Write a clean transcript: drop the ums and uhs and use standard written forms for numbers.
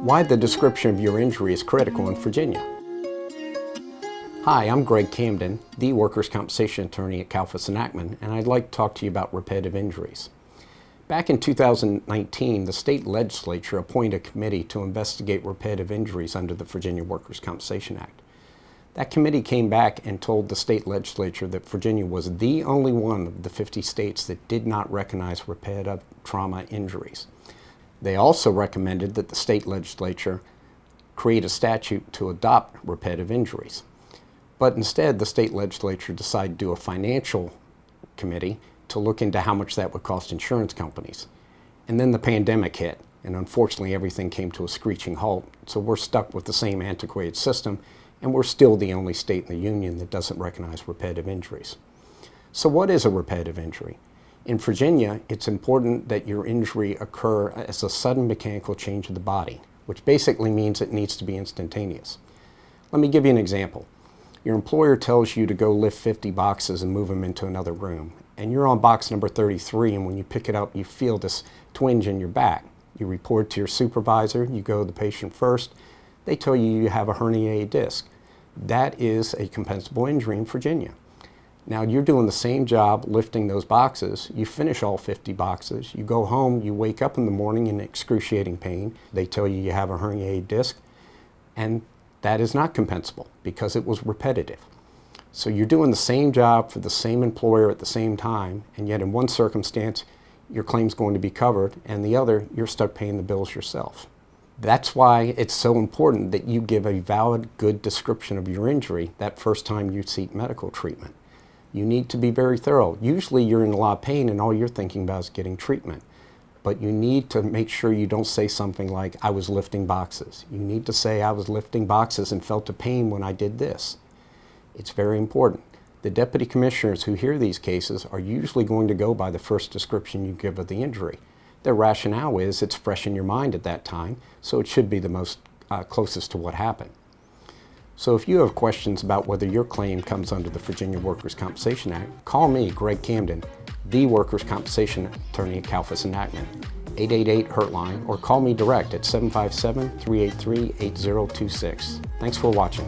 Why the description of your injury is critical in Virginia. Hi, I'm Greg Camden, the workers' compensation attorney at Kalfus Nachman, and I'd like to talk to you about repetitive injuries. Back in 2019, the state legislature appointed a committee to investigate repetitive injuries under the Virginia Workers' Compensation Act. That committee came back and told the state legislature that Virginia was the only one of the 50 states that did not recognize repetitive trauma injuries. They also recommended that the state legislature create a statute to adopt repetitive injuries. But instead, the state legislature decided to do a financial committee to look into how much that would cost insurance companies. And then the pandemic hit, and unfortunately everything came to a screeching halt, so we're stuck with the same antiquated system, and we're still the only state in the union that doesn't recognize repetitive injuries. So what is a repetitive injury? In Virginia, it's important that your injury occur as a sudden mechanical change of the body, which basically means it needs to be instantaneous. Let me give you an example. Your employer tells you to go lift 50 boxes and move them into another room, and you're on box number 33, and when you pick it up, you feel this twinge in your back. You report to your supervisor, you go to the patient first, they tell you you have a herniated disc. That is a compensable injury in Virginia. Now you're doing the same job lifting those boxes, you finish all 50 boxes, you go home, you wake up in the morning in excruciating pain, they tell you you have a herniated disc, and that is not compensable because it was repetitive. So you're doing the same job for the same employer at the same time, and yet in one circumstance your claim's going to be covered, and the other you're stuck paying the bills yourself. That's why it's so important that you give a valid, good description of your injury that first time you seek medical treatment. You need to be very thorough. Usually you're in a lot of pain and all you're thinking about is getting treatment. But you need to make sure you don't say something like, I was lifting boxes. You need to say, I was lifting boxes and felt the pain when I did this. It's very important. The deputy commissioners who hear these cases are usually going to go by the first description you give of the injury. Their rationale is it's fresh in your mind at that time, so it should be the most closest to what happened. So if you have questions about whether your claim comes under the Virginia Workers' Compensation Act, call me, Greg Camden, the workers' compensation attorney at Kalfus Nachman, 888-HURT-LINE, or call me direct at 757-383-8026. Thanks for watching.